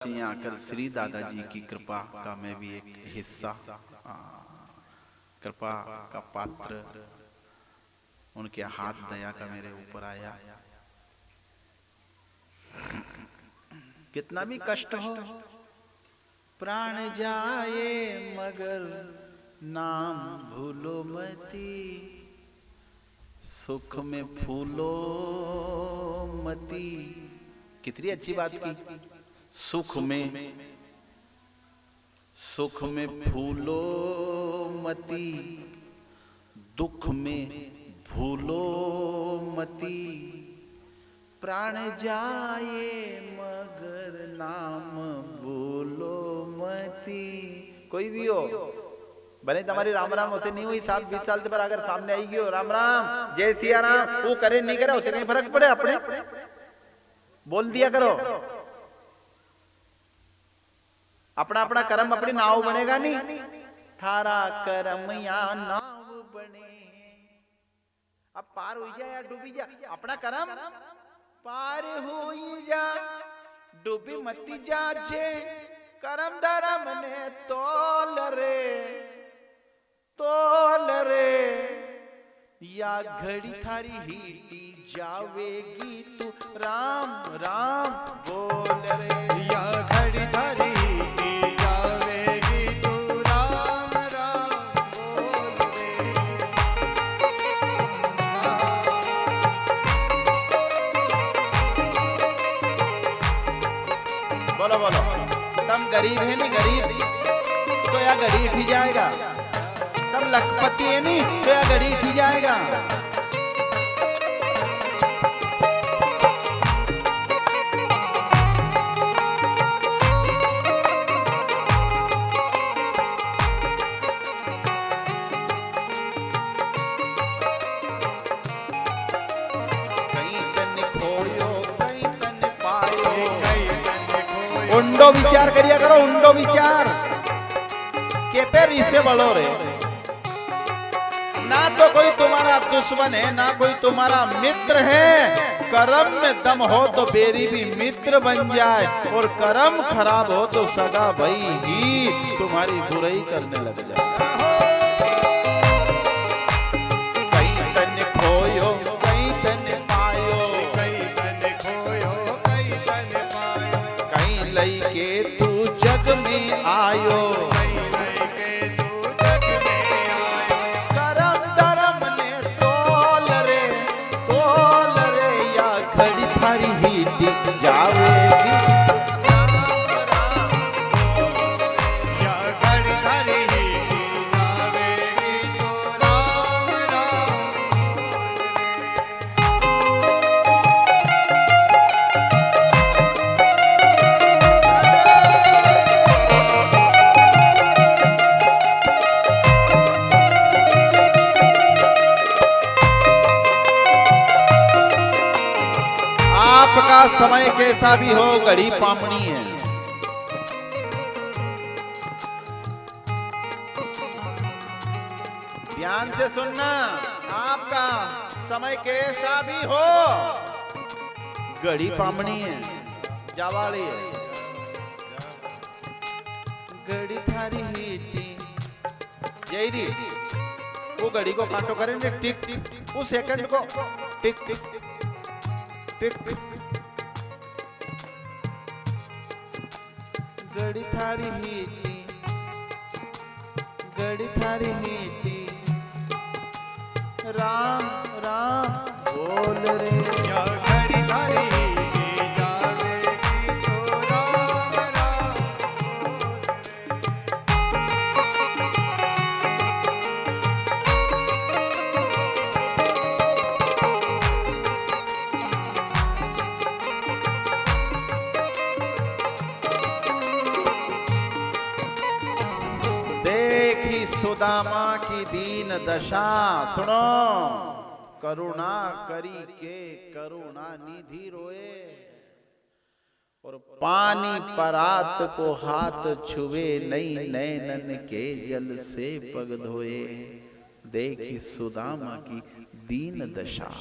आकर श्री दादाजी की कृपा का मैं भी एक हिस्सा, कृपा का पात्र, उनके हाथ दया का मेरे ऊपर आया। कितना भी कष्ट हो, प्राण जाए मगर नाम भूलो मती, सुख में फूलो मती। कितनी अच्छी बात की। सुख में फूलो मती, दुख में भूलो मती, प्राण जाए मगर नाम भूलो मती। कोई भी हो, भले तुम्हारी राम राम होते नहीं हुई 7-20 साल पर, अगर सामने आएगी हो राम राम जय सिया राम, वो करे नहीं करे उसे नहीं फर्क पड़े, अपने बोल दिया करो। अपना अपना कर्म अपनी नाव बनेगा नहीं, थारा कर्म या नाव बने। अब पार हो जा या डूबी जा, अपना कर्म पार हो जा, डूबी मती जा जे, कर्म धर्म ने तोल रे, या घड़ी थारी हीटी जावेगी तू राम राम बोल रे, या घड़ी थारी हीटी जावेगी तू राम राम बोल रे। बोलो बोलो, तुम गरीब है नहीं, गरीब तो या घड़ी उठी जाएगा, तुम लखपति है नहीं तो या घड़ी उठी जाएगा। ઊંડો વિચાર કર્યા કરો, ઊંડો વિચાર કે પેરી से बड़ो रे, ना तो कोई तुम्हारा दुश्मन है ना कोई तुम्हारा मित्र है। कर्म में दम हो तो बेरी भी मित्र बन जाए, और कर्म खराब हो तो सगा भाई ही तुम्हारी बुराई करने लग जाए। कहीं तन खोयो कहीं तन पायो, कहीं तन खोयो कहीं तन पायो, कहीं लई के तू जग में आयो, कहीं लेके तू जग में आयो। करम धर्म ने तोल रे, या घड़ी थारी हीटी जावेगी या घड़ी थारी हीटी जावेगी तू राम राम। आपका समय कैसा भी हो, घड़ी पामनी है। ध्यान से सुनना, आपका समय कैसा भी हो, घड़ी पामनी है, जावाली है। घड़ी थारी हीटी जयरी, वो घड़ी को कांटो करेंगे टिक टिक, उस सेकंड को टिक टिक टिक टिक, घड़ी थारी हीटी, घड़ी थारी हीटी, राम राम बोल रे, या घड़ी थारी हीटी जावेगी तू राम राम देखी सुदामा की दीन दशा, सुनो करुणा करी के करुणा निधि रोए, और पानी परात को हाथ छुए, नई नैनन के जल से पग धोए। देखी सुदामा की दीन दशा,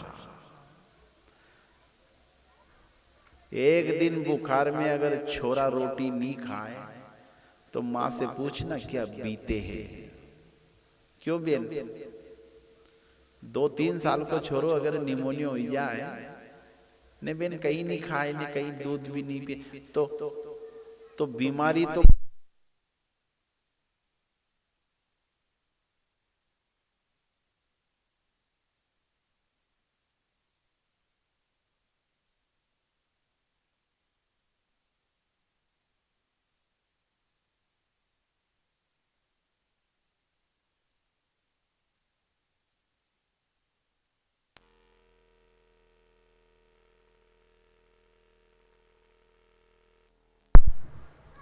एक दिन बुखार में अगर छोरा रोटी नहीं खाए तो माँ से पूछना क्या बीते हैं। क्यों बेन? 2-3 साल को छोरो अगर निमोनिया हो जाए ने बेन, कहीं नहीं खाए ने कहीं दूध भी नहीं पिए तो बीमारी तो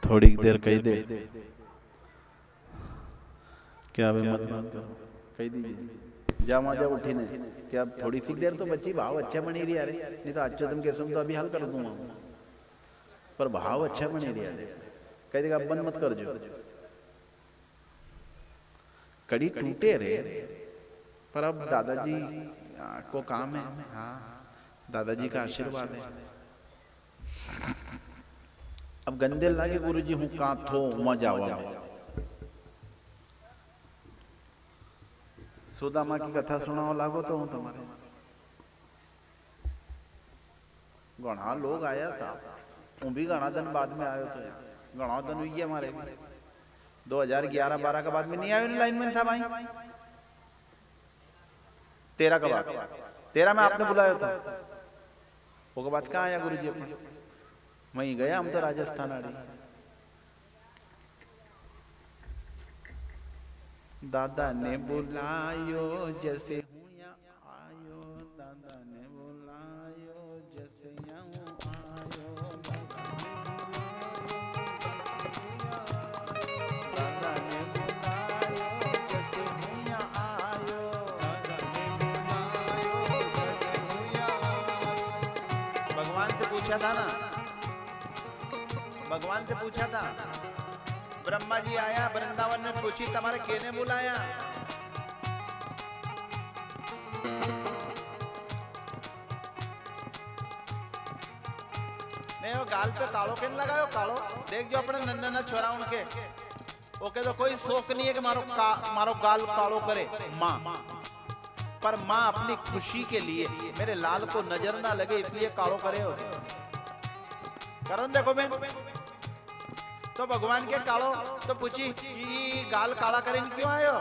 थोड़ी देर कही दे क्या अभी मत करो, कही दीजिए जा वहां जा उठी ने क्या थोड़ी सी देर तो बची, भाव अच्छा बनी रही अरे, नहीं तो अच्छो तुम कैसे तो अभी हल कर दूंगा, पर भाव अच्छा बनी रही अरे, कह देगा बंद मत कर जो, कड़ी टूटे रे, पर अब दादाजी को काम है। हाँ दादाजी का आशीर्वाद है। अब गंदे लागे गुरुजी हूं का थो मजावा में। सुदामा की कथा सुनाओ लागो तो हूं तुम्हारे घना लोग आया साहब, भी घना दिन बाद में आयो, तो घना दिन हुई है हमारे 2011-12 के बाद में नहीं आयो लाइन में साहब, आई 13 का बाद, 13 में आपने बुलाया था, वो के बाद कहाँ आया गुरुजी अपने? वहीं गया हम तो राजस्थान आड़ी। दादा ने बुलायो जैसे आयो, दादा ने बुलायो जैसे आयो, दादा ने बुलायो जैसे आयो, भगवान से पूछा था ना, भगवान से पूछा था, ब्रह्मा जी आया वृंदावन में, पूछी तुम्हारे केने बुलाया? नहीं वो गाल पे कालो केन लगायो, कालो देख जो अपने नन्ना छोरा उनके, ओके तो कोई शौक नहीं है कि मारो गाल कालो करे माँ, पर माँ अपनी खुशी के लिए मेरे लाल को नजर ना लगे इसलिए कालो करे हो। करो देखो बेन, तो भगवान के कालो तो पूछी ये गाल काला करे क्यों आयो?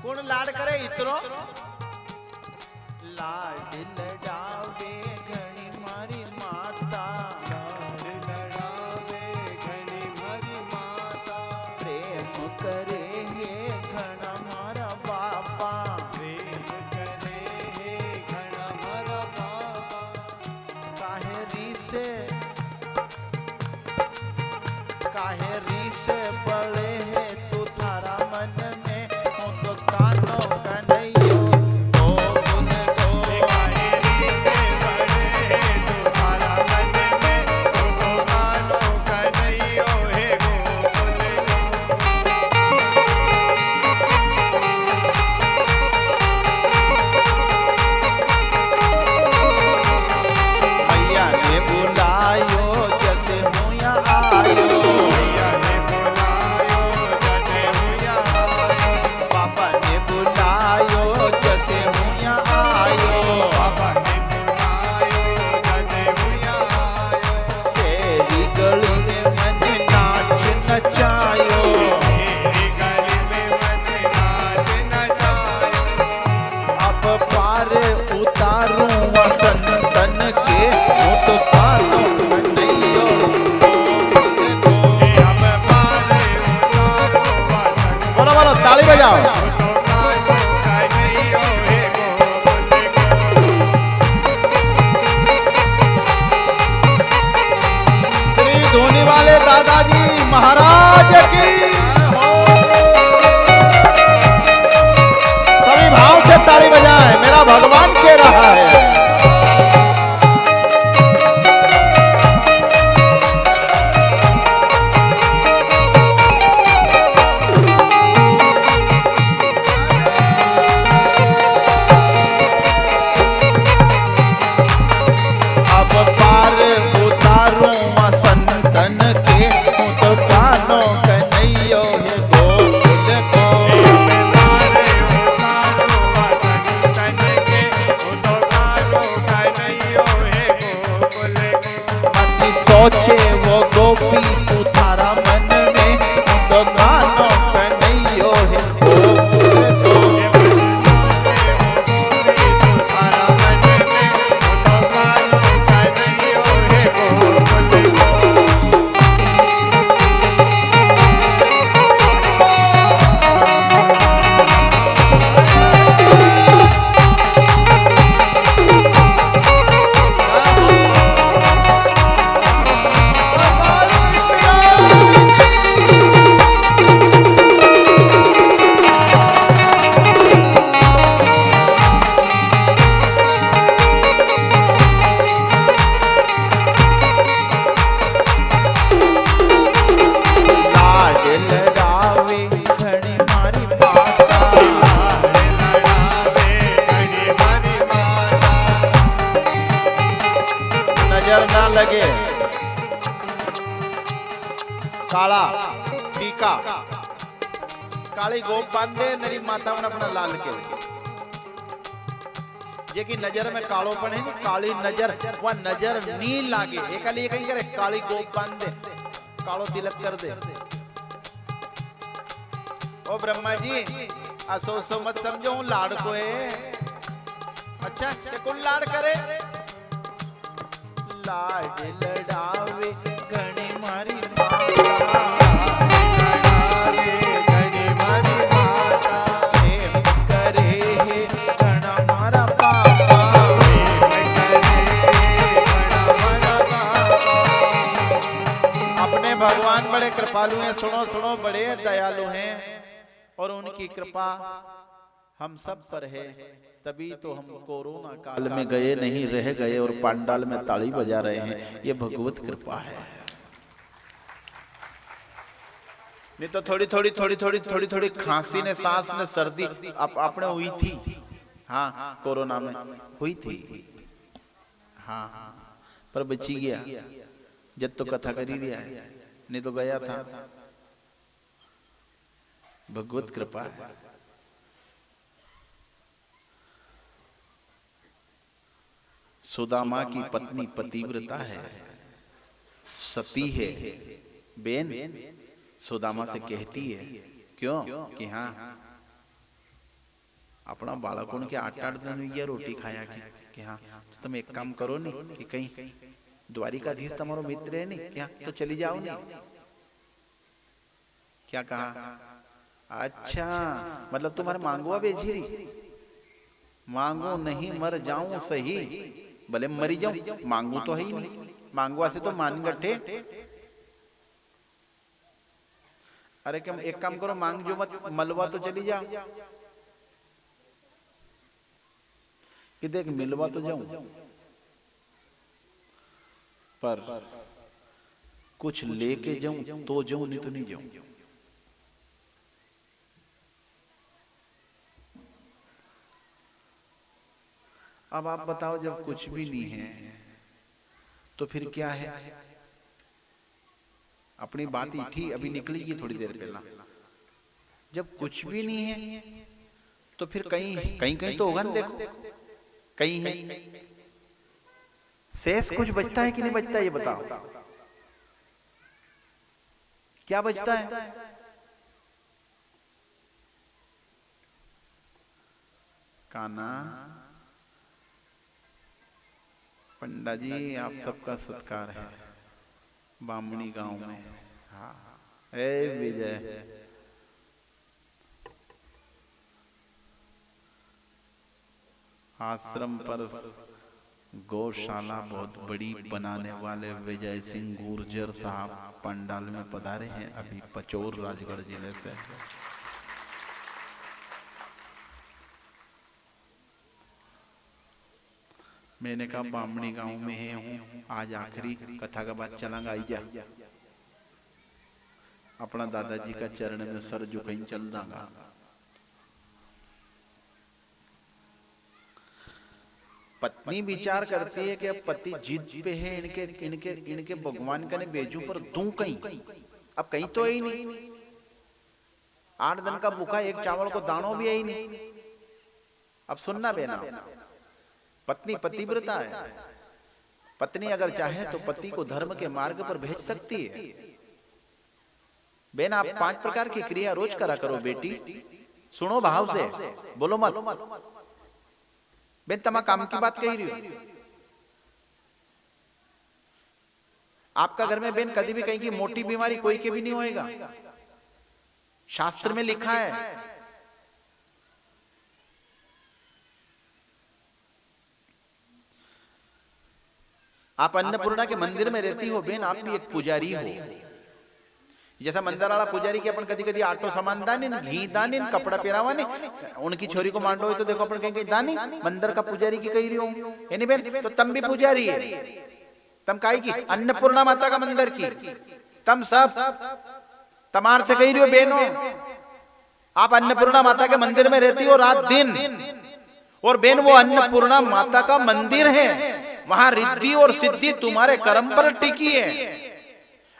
कौन लाड करे इतरो? लाड लड़ावे घणी मारी माता, लाड लड़ावे घणी मारी माता, प्रेम करे हे घना मारा बापा, प्रेम करे हे घना मारा बापा, काहे री से बड़े है तू थारा मन में, हूँ तो कानो का नहीं हो बोल गो, काहे री से बड़े है तू थारा मन में, हूँ तो कानो का नहीं हो हे भैया ने बुलायो जैसे हूँ या आयो, भैया ने बुलायो जैसे हूँ या आयो, पापा ने बुलायो जैसे हूँ या आयो, पापा ने बुलायो जैसे हूँ या आयो, शेरी गली में मैंने नाच नचायो, शेरी गली में मैंने नाच नचायो, अब पार उतारूं संतन के, वो तो कानो नहीं हो, अब पार उतारूं, बोलो बोलो ताली बजाओ, श्री धोनी वाले दादाजी महाराज की, सभी भाव से ताली बजाएं, मेरा भगवान कह रहा है। काला टीका काली गोप बांधे नरी माता में अपना लाल के जे की नजर में कालो पड़े नहीं काली नजर वह नजर नी लागे एक लिए कहीं करे काली गोप बांधे कालो तिलक कर दे। ओ ब्रह्मा जी असो सो मत समझो लाड़ को है। अच्छा ये कौन लाड़ करे लाड लड़ावे घणी मारी भगवान बड़े कृपालु हैं। सुनो सुनो बड़े दयालु हैं और उनकी कृपा हम सब पर है। तभी तो हम कोरोना काल में गए नहीं रह गए और पंडाल में ताली बजा रहे हैं। ये भगवत कृपा है। नहीं तो थोड़ी थोड़ी खांसी ने सांस ने सर्दी आपने हुई थी। हाँ कोरोना में हुई थी। हाँ पर बची गया जब तो कथा कर ही रहा है नहीं तो गया था। भगवत कृपा है। सुदामा की पत्नी पतिव्रता है सती है। बेन सुदामा से कहती है क्यों कि हाँ अपना बालकों के 8-8 दिन ये रोटी खाया कि हाँ तो तुम एक काम करो नहीं कि कहीं द्वारिकाधीश तुम्हारा मित्र है नहीं क्या तो चली जाओ नहीं। क्या कहा अच्छा मतलब तुम्हारे मांगुआ बेची रही मांगो नहीं मर जाऊं सही भले मरी जाऊं मांगू तो है ही नहीं। मांगुआ से तो मान गट्ठे। अरे क्या एक काम करो मांग जो मत मलवा तो चली जाओ कि देख मिलवा तो जाऊं पर कुछ लेके जाऊं तो जाऊं नहीं तो नहीं जाऊं। अब आप बताओ जब कुछ भी नहीं है तो फिर क्या है। अपनी बात ही थी अभी निकलेगी थोड़ी देर पहला। जब कुछ भी नहीं है तो फिर कहीं तो होगा ना। देखो कहीं है शेष कुछ बचता है कि नहीं बचता ये बताओ। क्या बचता है काना पंडा जी आप सबका सत्कार है बामणी गांव में। हाँ ए विजय आश्रम पर गौशाला बहुत बड़ी बनाने वाले विजय सिंह गुर्जर साहब पंडाल में पधारे हैं अभी पचौर राजगढ़ जिले से। मैंने कहा बामणी गांव में है हूँ आज आखिरी कथा का बात चलांगा आई जा अपना दादाजी का चरण में सर झुकाई चल दांगा। पत्नी विचार करती है कि अब पति जिद पे है इनके भगवान का ने बेजू पर दूं कहीं। अब कहीं तो ही नहीं 8 दिन का भूखा एक चावल को दानों भी है ही नहीं। अब सुनना बेना पत्नी पतिव्रता है। पत्नी अगर चाहे तो पति को धर्म के मार्ग पर भेज सकती है। बेन आप 5 प्रकार की क्रिया रोज करा करो बेटी। सुनो भाव से बोलो मत। बेन तमा काम की बात कही रही हो। आपका घर में बेन कभी भी कहीं की मोटी बीमारी कोई के भी नहीं होएगा। शास्त्र में लिखा है आप अन्नपूर्णा के मंदिर में रहती हो बेन आप भी एक पुजारी हो। जैसा मंदिर वाला पुजारी के अपन कदी कदी आटो सामान दानी घी दानी कपड़ा पहरावा ने उनकी छोरी को मांडो तो देखो अपन कहीं दानी मंदिर का पुजारी की कही रही हो यानी बेन तो तम भी पुजारी है। तम काई की अन्नपूर्णा माता का मंदिर की तम सब तमार से कही रही हो बेनो। आप अन्नपूर्णा माता के मंदिर में रहती हो रात दिन और बेन वो अन्नपूर्णा माता का मंदिर है। वहां रिद्धि और सिद्धि तुम्हारे कर्म पर टिकी है।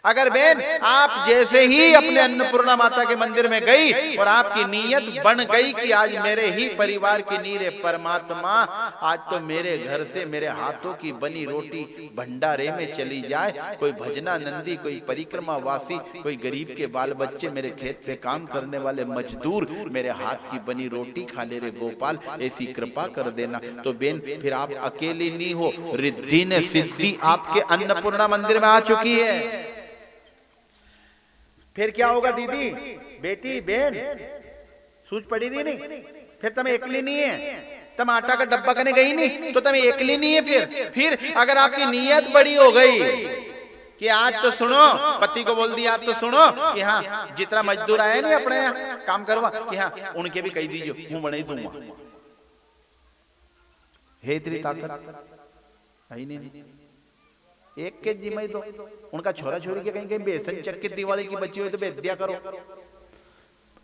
अगर बहन आप जैसे ही अपने अन्नपूर्णा माता के मंदिर में गई और आपकी नीयत बन गई कि आज मेरे ही परिवार की नींव है परमात्मा, आज तो मेरे घर से मेरे हाथों की बनी रोटी भंडारे में चली जाए, कोई भजना नंदी, कोई परिक्रमा वासी, कोई गरीब के बाल बच्चे, मेरे खेत पे काम करने वाले मजदूर मेरे हाथ की बनी रोटी खा ले रे गोपाल, ऐसी कृपा कर देना। तो बेन फिर आप अकेली नहीं हो, रिद्धि ने सिद्धि आपके अन्नपूर्णा मंदिर में आ चुकी है। फिर क्या होगा दीदी, बेटी, बहन, सूझ पड़ी नहीं, फिर तुम्हें एकली नहीं है, तुम आटा का डब्बा करने गई नहीं तो तुम्हें एकली नहीं है। फिर अगर आपकी नीयत बड़ी हो गई कि आज तो सुनो, पति को बोल दिया आज तो सुनो कि हाँ जितना मजदूर आया नहीं अपने यहाँ काम करवा कि हाँ उनके भी कही दीजिए मुंह बना ही दूंगा, हे तेरी ताकत है नहीं, एक के जिम्मे दो, उनका छोरा छोरी के कहीं कहीं बेसन चक्की दिवाली की बची हुई तो बेच दिया करो,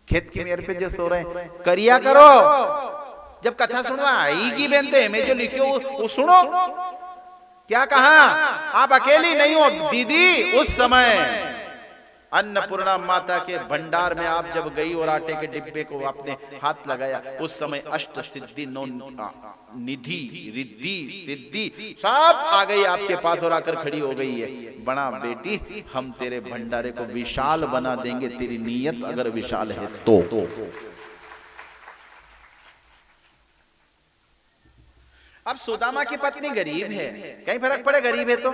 खेत की मेर पे जो सो रहे करिया करो। जब कथा सुनवा आएगी बेनते में जो लिखी वो सुनो। क्या कहा, आप अकेली नहीं हो दीदी। उस समय अन्नपूर्णा माता के भंडार में आप जब गई और आटे के डिब्बे को आपने हाथ लगाया, उस समय अष्ट सिद्धि नौ निधि रिद्धि सिद्धि सब आ गई आपके पास और आकर खड़ी हो गई है। बना बेटी हम तेरे भंडारे को विशाल बना देंगे, तेरी नीयत अगर विशाल है तो। अब सुदामा की पत्नी गरीब है, कहीं फर्क पड़े गरीब है तो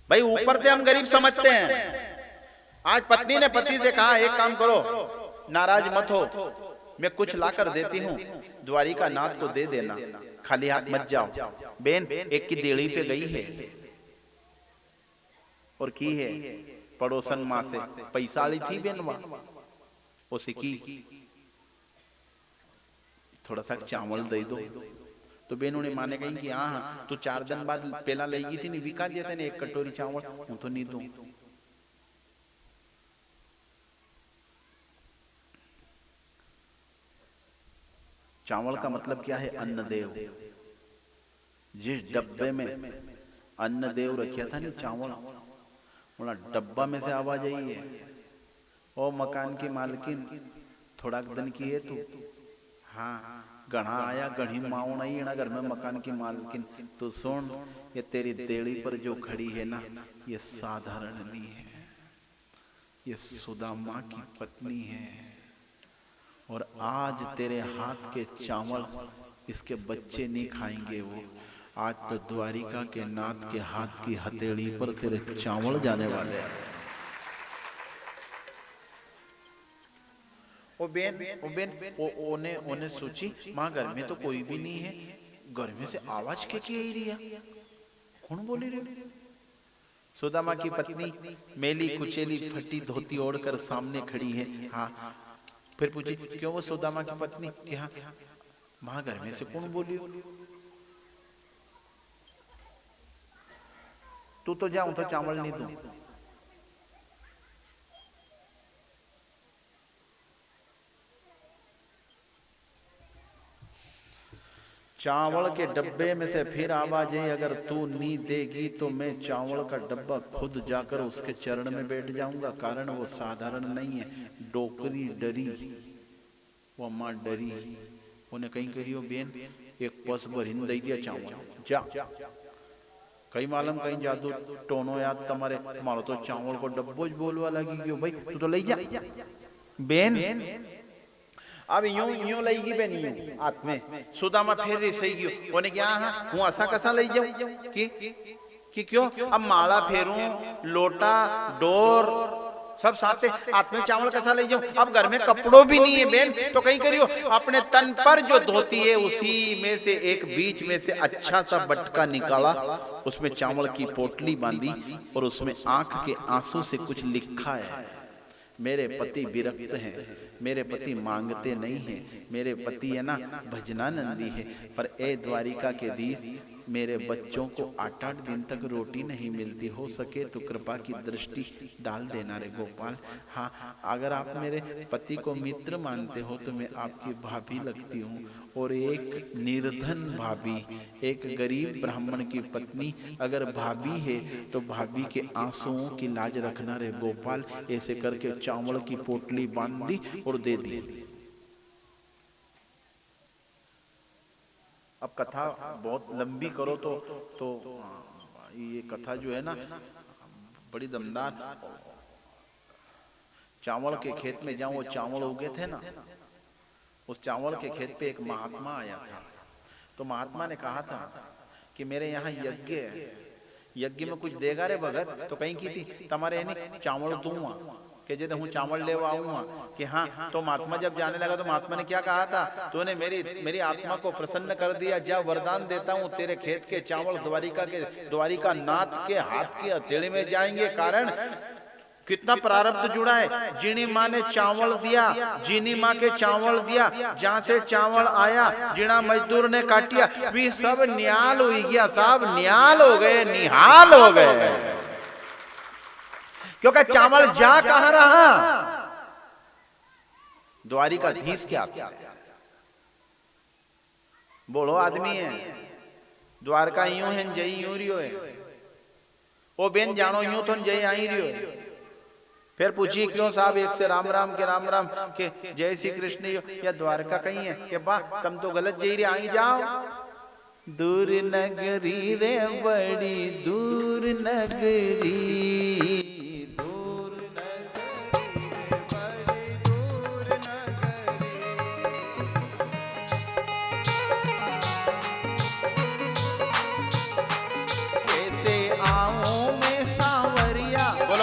भाई, ऊपर से हम गरीब समझते हैं। आज पत्नी ने पति से कहा एक काम करो, नाराज मत हो, मैं कुछ ला कर देती हूँ, द्वारिका नाथ को दे देना, खाली हाथ मत जाओ। बेन एक की देड़ी पे गई है और की है पड़ोसन माँ से पैसा ली थी बेनवा, उसे की थोड़ा सा चावल दे दो। तो बेनों ने माने कहीं कि हाँ तो 4 दिन बाद पहला लेगी थी नहीं, विका दिया था ने 1 कटोरी चावल, हूँ तो नहीं दूं। चावल का मतलब क्या है, अन्न देव। जिस डब्बे में अन्न देव रखा था नहीं चावल, बोला डब्बा में से आवाज आई है, ओ मकान की मालकिन थोड़ा दिन की है तू, हाँ गढ़ा आया गढ़ी माओ नहीं ना घर में मकान की मालकिन, तो सुन ये तेरी देड़ी पर जो खड़ी है ना, ये साधारण नहीं है, ये सुदामा की पत्नी है, और आज तेरे हाथ के चावल इसके बच्चे नहीं खाएंगे, वो आज तो द्वारिका के नाथ के हाथ की हथेली पर तेरे चावल जाने वाले हैं। ओ बेन ओने सोची माँ घर में तो कोई भी नहीं है, घर में से आवाज क्या ही रही है, कौन बोली रही। सुदामा की पत्नी मेली कुचेली फटी धोती ओढ़कर सामने खड़ी है। हाँ फिर पूछी क्यों वो सुदामा की पत्नी, कि हाँ माँ घर में से कौन बोली, तू तो जाऊं तो चावल नहीं दूं। चावल के डब्बे में से फिर आवाज है, अगर तू नहीं देगी तो मैं चावल का डब्बा खुद जाकर उसके चरण में बैठ जाऊंगा, कारण वो साधारण नहीं है। डोकरी डरी, वो मां डरी, उन्हें कहीं करियो बेन एक पस भरीन दे दिया चावल, जा कई मालूम कहीं जादू टोनो याद तुम्हारे, मारो तो चावल को डब्बो बोलवा लगी क्यों भाई, तू तो ले जा बेन। अब यूं लईगी बे नहीं हाथ में, सुदामा फिर सही गयो, उन्हें क्या हाँ हूँ ऐसा कसा ले जाऊं कि क्यों, अब माला फेरूं, लोटा डोर सब साथे, हाथ में चावल कसा ले जाऊं, अब घर में कपड़ों भी नहीं है बेन, तो कहीं करियो अपने तन पर जो धोती है उसी में से एक बीच में से अच्छा सा बटका निकाला, उसमें चावल की पोटली बांधी और उसमें आंख के आंसू से कुछ लिखा है, मेरे पति विरक्त हैं, मेरे पति मांगते नहीं है, मेरे पति है ना भजनानंदी है, पर ए द्वारिका के धीश मेरे बच्चों को 8-8 दिन तक रोटी नहीं मिलती, हो सके तो कृपा की दृष्टि डाल देना रे गोपाल। हाँ, अगर आप मेरे पति को मित्र मानते हो तो मैं आपकी भाभी लगती हूँ, और एक निर्धन भाभी, एक गरीब ब्राह्मण की पत्नी अगर भाभी है तो भाभी के आंसुओं की लाज रखना रे गोपाल। ऐसे करके चावल की पोटली बांध दी और दे दी। अब कथा बहुत लंबी करो तो ये कथा जो है ना बड़ी दमदार। चावल के खेत में जहाँ वो चावल उगे थे ना, उस चावल के खेत पे एक महात्मा आया था। तो महात्मा ने कहा था कि मेरे यहाँ यज्ञ है, यज्ञ में कुछ देगा रे भगत? तो कहीं की थी तुम्हारे नहीं चावल दूंगा कि जब हूँ चावल ले आऊंगा कि हाँ। तो महात्मा जब जाने लगा तो महात्मा ने क्या कहा था, तूने मेरी आत्मा को प्रसन्न कर दिया, जब वरदान देता हूँ तेरे खेत के चावल द्वारिका नाथ के हाथ की हथेली में जाएंगे। कारण कितना प्रारब्ध जुड़ा है। जीनी माँ ने चावल दिया, जीनी माँ के चावल दिया, जहां से चावल आया जीना मजदूर ने काटिया, भी सब निहाल हो गया, सब निहाल हो गए, निहाल हो गए। क्योंकि चावल जा कहां रहा? द्वारिकाधीश क्या बोलो आदमी है, द्वारका यूं है जय यूं रियो है, ओ बेन जानो यूं तो जय आई रियो है। फिर पूछिए क्यों साहब, एक से राम राम के जय श्री कृष्ण या द्वारका कहीं है कि बा तुम तो गलत जई रे, आई जाओ। दूर नगरी रे बड़ी दूर नगरी,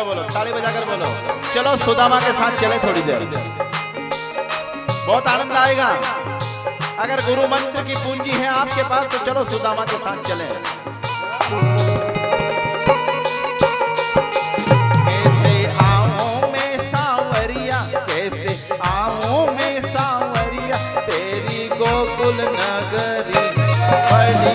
बोलो ताली बजाकर बोलो। चलो सुदामा के साथ चले थोड़ी देर, बहुत आनंद आएगा। अगर गुरु मंत्र की पूंजी है आपके पास तो चलो सुदामा के साथ चले। कैसे आऊं मैं सांवरिया, कैसे आऊं मैं सांवरिया, तेरी गोकुल नगरी बड़ी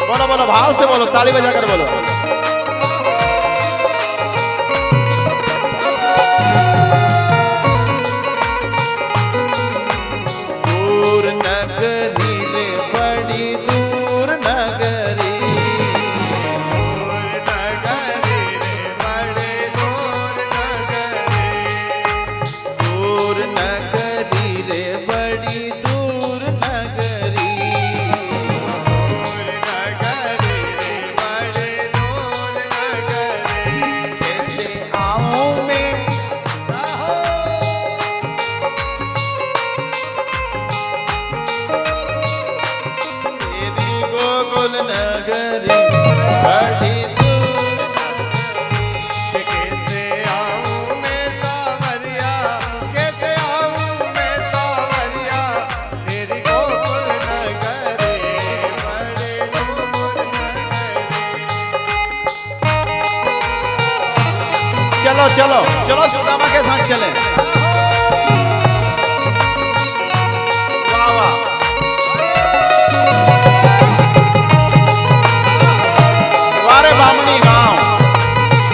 बोलो बोलो, भाव से बोलो, ताली बजाकर बोलो। दूर नगरी रे बड़ी दूर नगरी, दूर नगरी रे बड़ी दूर नगरी, दूर नगरी रे बड़ी दूर नगरी, नगरी बड़ी दूर नगरी। कैसे आऊं मैं सांवरिया, कैसे आऊं मैं सांवरिया, तेरी गोकुल नगरी बड़ी दूर नगरी। चलो चलो चलो सुदामा के साथ चले। वाह वाह, बामणी गांव,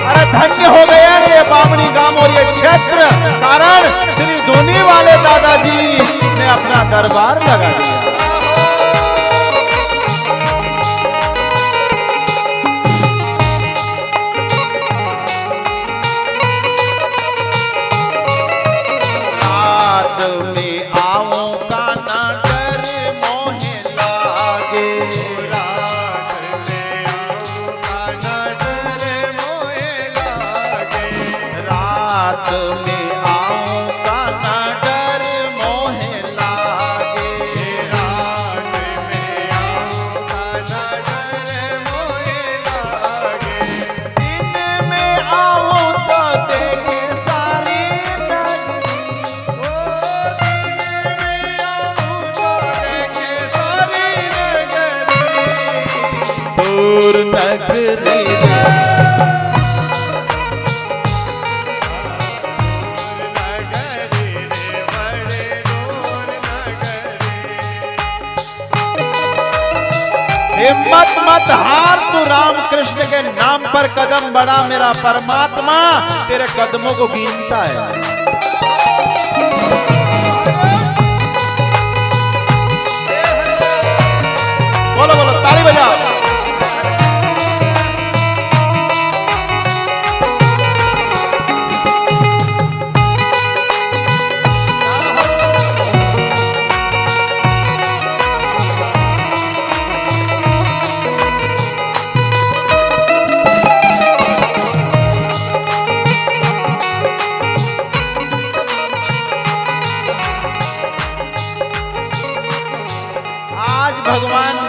अरे धन्य हो गया ये बामणी गांव और ये क्षेत्र, कारण श्री धोनी वाले दादाजी ने अपना दरबार लगा दिया। रात में आऊं का ना डर मोहे लागे, रात में आऊं का ना डर मोहे लागे, दूर नगरी रे, नगरी रे बड़े दूर नगरी। हिम्मत मत हार तू राम कृष्ण के नाम पर कदम बढ़ा, मेरा परमात्मा तेरे कदमों को गिनता है। बोलो बोलो ताली बजाओ।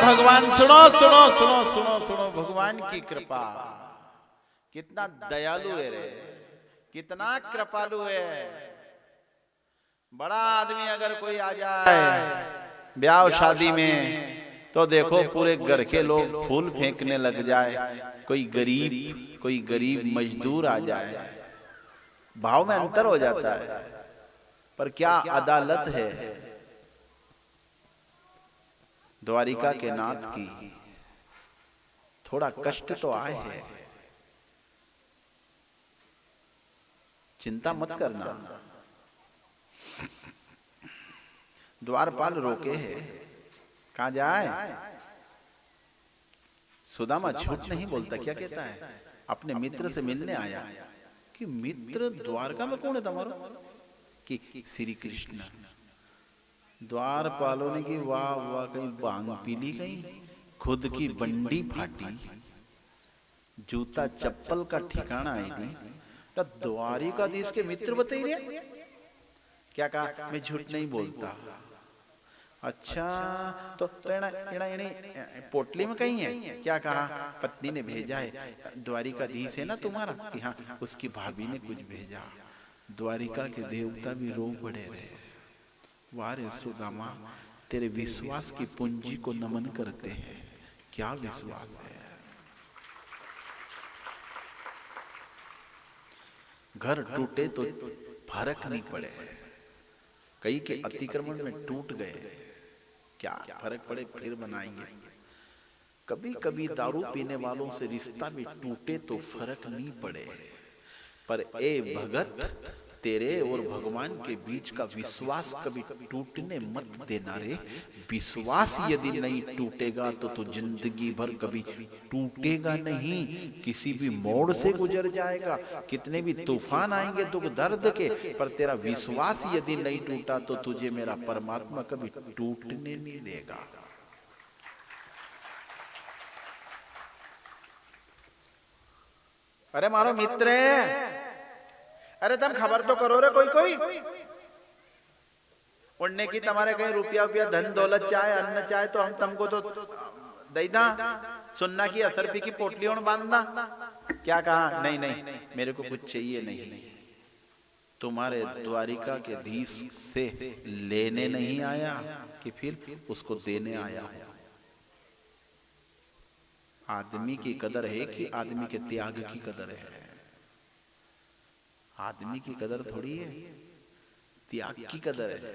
भगवान सुनो सुनो सुनो सुनो सुनो, भगवान की कृपा कितना दयालु है रे, कितना कृपालु है। बड़ा आदमी अगर कोई आ जाए ब्याह शादी में तो देखो पूरे घर के लोग फूल फेंकने लग जाए। कोई गरीब मजदूर आ जाए, भाव में अंतर हो जाता है। पर क्या अदालत है द्वारिका के नाथ की। थोड़ा कष्ट तो आए है, चिंता मत करना। द्वारपाल रोके है, कहां जाए। सुदामा झूठ नहीं बोलता, क्या कहता है, अपने मित्र से मिलने आया। कि मित्र द्वारका में कौन है तुम्हारा? कि श्री कृष्ण। द्वारपालों ने की वाह वाह, कहीं बांग पीली, कहीं खुद की बंडी फाटी, जूता चप्पल का ठिकाना आई नहीं। तो द्वारिकाधीश के मित्र बताइए रे। क्या कहा, मैं झूठ नहीं बोलता। अच्छा तो पोटली में कहीं है। क्या कहा, पत्नी ने भेजा है, द्वारिकाधीश है ना तुम्हारा, कि हाँ उसकी भाभी ने कुछ भेजा। द्वारिका के देवता भी रो पड़े रहे। वारे सुदामा, तेरे विश्वास की पूंजी को नमन करते हैं। क्या विश्वास है। घर टूटे तो फर्क नहीं पड़े, कई के अतिक्रमण में टूट गए, क्या फर्क पड़े, फिर बनाएंगे। कभी कभी दारू पीने वालों से रिश्ता भी टूटे तो फर्क नहीं पड़े। पर ए भगत, तेरे और भगवान के बीच का विश्वास कभी टूटने मत देना रे। विश्वास यदि नहीं टूटेगा तो तू जिंदगी भर कभी टूटेगा नहीं। किसी भी मोड़ से गुजर जाएगा, कितने भी तूफान आएंगे दुख दर्द के, पर तेरा विश्वास यदि नहीं टूटा तो तुझे मेरा परमात्मा कभी टूटने नहीं देगा। अरे मारो मित्र है, अरे तुम खबर तो करो रे। कोई उड़ने की तुम्हारे कहीं रुपया धन दौलत चाहे अन्न चाहे तो हम तुमको तो देना। सुनना की असरपी की पोटली और बांधना। क्या कहा, नहीं मेरे को कुछ चाहिए नहीं। तुम्हारे द्वारिका के धीश से लेने नहीं आया कि फिर उसको देने आया। आदमी की कदर है कि आदमी के त्याग की कदर है। आदमी की कदर थोड़ी है, त्याग की कदर है।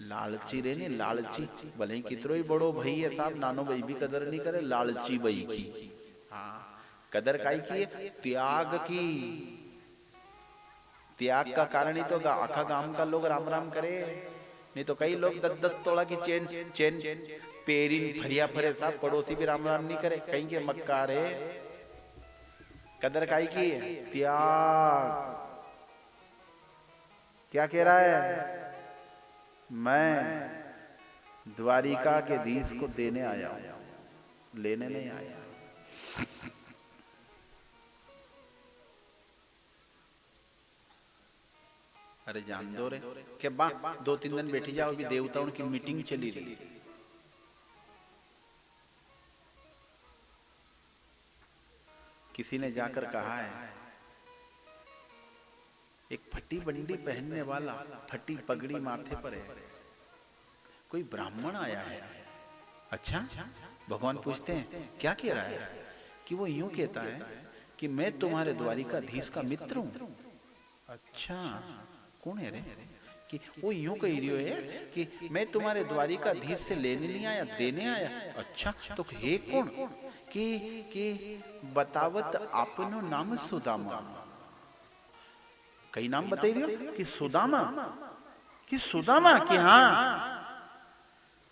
लालची रे ने, लालची भले ही कितरो ही बड़ो भाई है साहब, नानो भाई भी कदर नहीं करे, लालची भाई की। हाँ, कदर काई की है, त्याग की। त्याग का कारण ही तो आखा गांव का लोग राम राम करे। नहीं तो कई लोग 10-10 तोड़ा की चेन पेरी फरिया फरे साहब, पड़ोसी भी राम राम नहीं करे, कहीं के मक्कार है। कदर काई की है, त्याग। क्या कह रहा है, मैं द्वारिका के धीश को देने आया हूं, लेने नहीं आया। अरे जान दो रे के बा, 2-3 दिन बैठी जाओ, अभी देवताओं की मीटिंग चली रही। किसी ने जाकर कहा है, एक फटी बंडी पहनने वाला, फटी पगड़ी माथे पर है, कोई ब्राह्मण आया है। अच्छा, भगवान पूछते हैं क्या कह रहा है? कि वो यूं कहता है कि मैं तुम्हारे द्वारिकाधीश का मित्र हूं। अच्छा, कौन है रे? कि वो यूं कह रही है कि मैं तुम्हारे द्वारिकाधीश से लेने नहीं आया, देने आया। अच्छा, तो है कौन? कि बतावत आपनो नाम सुदामा। कई नाम बता रही हो कि सुदामा, कि सुदामा, कि हाँ,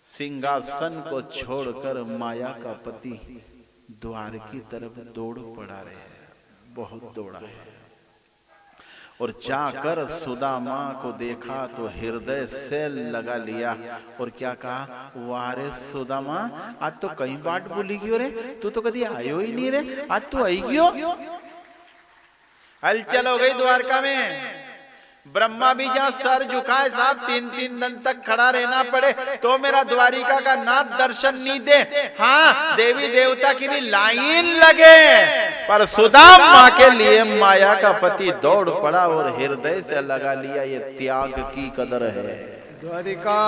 सिंहासन को छोड़कर माया का पति द्वार की तरफ दौड़ पड़ा रहे, बहुत दौड़ा है। और जाकर सुदामा को देखा तो हृदय से लगा लिया और क्या कहा, वारे सुदामा, आज तो कई बाट बोली क्यों रे, तू तो कभी आयो ही नहीं रे, आज तू आई क्यों? हलचल हो गई द्वारका में। ब्रह्मा भी जहां सर झुकाए साहब 3-3 दिन तक खड़ा रहना पड़े तो मेरा द्वारिका का नाथ दर्शन नहीं दे। हाँ, देवी देवता की भी लाइन लगे, पर सुदामा के लिए माया का पति दौड़ पड़ा और हृदय से लगा लिया। ये त्याग की कदर है। द्वारिका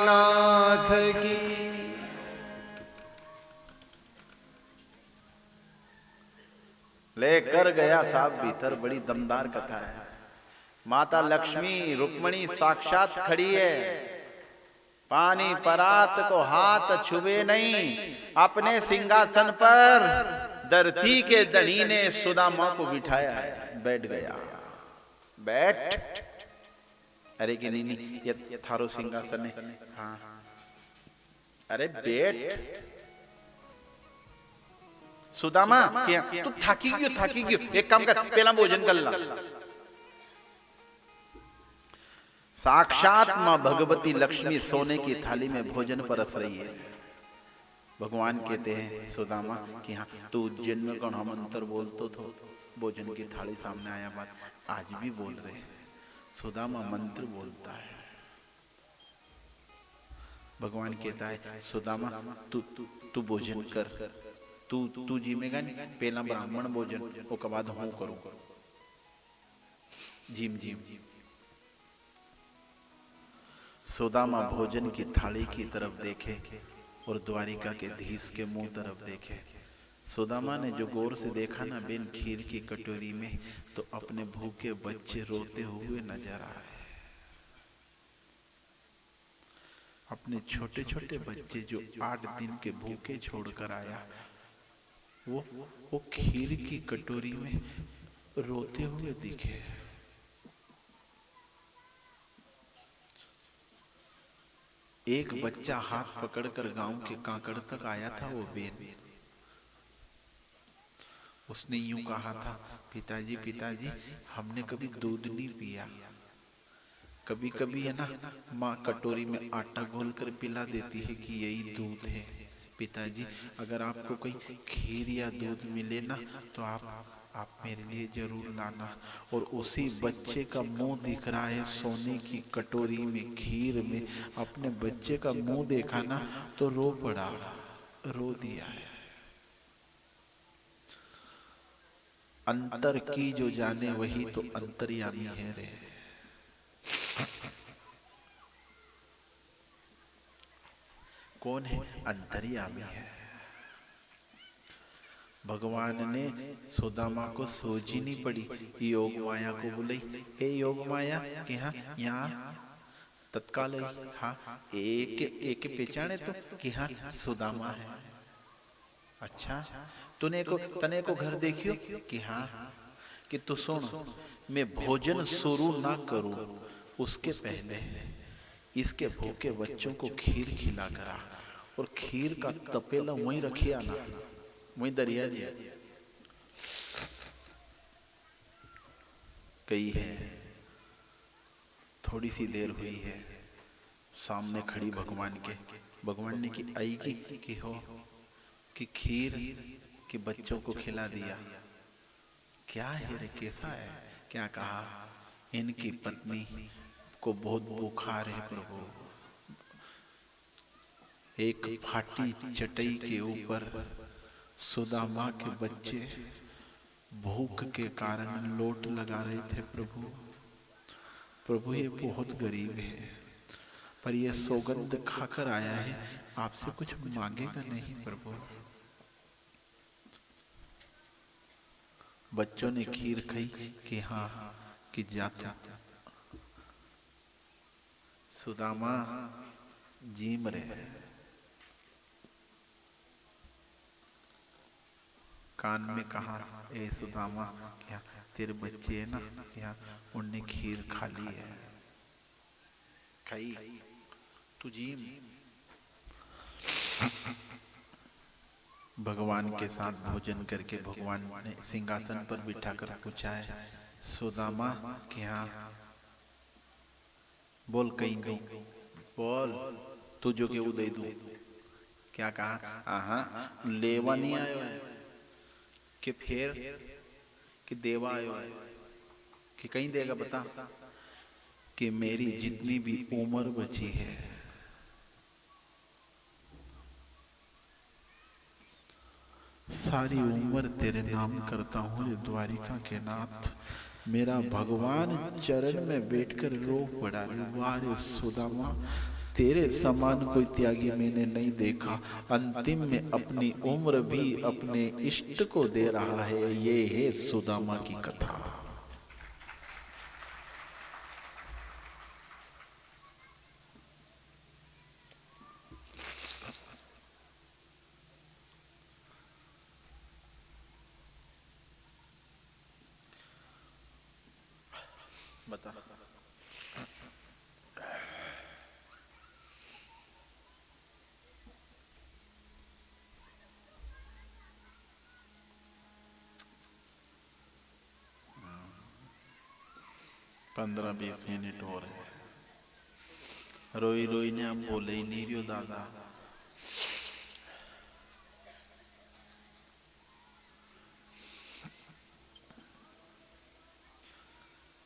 नाथ की। लेकर गया साहब भीतर, बड़ी दमदार कथा है। माता लक्ष्मी रुक्मणी साक्षात खड़ी है, पानी परात को हाथ छुए नहीं, अपने सिंहासन पर धरती के धनी ने सुदामा को बिठाया है। बैठ गया, बैठ। अरे कि नहीं, ये थारो सिंहासन है। हाँ, अरे बैठ। सुदामा, तू थाकी क्यों, थाकी क्यों? एक काम कर, पहला भोजन कर ला। साक्षात मां भगवती लक्ष्मी सोने की थाली में भोजन परस रही है। भगवान कहते हैं सुदामा कि हाँ, तू उज्जैन में कौन मंत्र बोलतो तो भोजन की थाली सामने आया, बात आज भी बोल रहे हैं। सुदामा मंत्र बोलता है। भगवान कहता है सुदामा, तू भोजन कर, तू जीमेगा नहीं, पहला ब्राह्मण भोजन, उसके बाद हूं करूं। Gym gym. सुदामा भोजन की थाली की तरफ देखे और द्वारिका के धीश के मुंह तरफ देखे। सुदामा ने जो गौर से देखा ना बिन खीर की कटोरी में, तो अपने भूखे बच्चे रोते हुए नजर आए। अपने छोटे छोटे बच्चे जो 8 दिन के भूखे छोड़कर आया, वो खीर की कटोरी में रोते हुए दिखे। एक बच्चा हाथ पकड़कर गांव के कांकड़ तक आया था, वो बेन। उसने यूं कहा था, पिताजी पिताजी, हमने कभी दूध नहीं पिया। कभी कभी है ना, माँ कटोरी में आटा घोलकर पिला देती है कि यही दूध है। पिताजी, अगर आपको कोई खीर या दूध मिले ना, तो आप मेरे लिए जरूर लाना। और उसी बच्चे का मुंह दिख रहा है सोने की कटोरी में, खीर में। अपने बच्चे का मुंह देखा ना तो रो पड़ा, रो दिया है। अंतर की जो जाने वही तो अंतर्यामी है रे। कौन है? अंतर्यामी है। भगवान ने सुदामा को सोची नहीं पड़ी, योग माया को बुलाई, हे योग माया, कि हाँ यहाँ तत्काल हाँ एक पहचाने तो कि हाँ सुदामा है। अच्छा, तने को घर देखियो कि हाँ, कि तू सुन, मैं भोजन शुरू ना करूं उसके पहले इसके भूखे बच्चों को खीर खिला करा, और खीर का तपेला वहीं रखिया ना, वहीं दरिया दिया। गई है, थोड़ी सी देर हुई है, सामने खड़ी भगवान के। भगवान ने की आएगी कि हो कि खीर के बच्चों को खिला दिया। क्या है रे, कैसा है? क्या कहा, इनकी पत्नी को बहुत बुखार है प्रभु। एक फाटी चटाई के ऊपर सुदामा के बच्चे भूख के कारण लोट लगा रहे थे प्रभु। प्रभु ये बहुत गरीब है, पर यह सौगंध खाकर आया है, आपसे कुछ मांगेगा नहीं प्रभु। बच्चों ने खीर खाई कि हाँ कि जाता। सुदामा जीम रहे, कान में कहा, ए सुदामा क्या तेरे बच्चे है ना, क्या उनने खीर खा ली है, खाई तू जीम। भगवान के साथ भोजन करके भगवान ने सिंहासन पर बिठाकर पूछा है, सुदामा क्या बोल कहीं दो, बोल तुझो के उदय दू। क्या कहा? हाँ लेवा नहीं आयो है कि फिर कि देवा आयो है कि कहीं देगा, बता कि मेरी जितनी भी उम्र बची है सारी उम्र तेरे नाम करता हूँ ये द्वारिका के नाथ। मेरा भगवान चरण में बैठकर रो पड़ा, वारे सुदामा तेरे समान कोई त्यागी मैंने नहीं देखा। अंतिम में अपनी उम्र भी अपने इष्ट को दे रहा है। ये है सुदामा की कथा। बता पंद्रह 20 मिनट और है। रोई रोई ने अब बोले ही नहीं रियो दादा।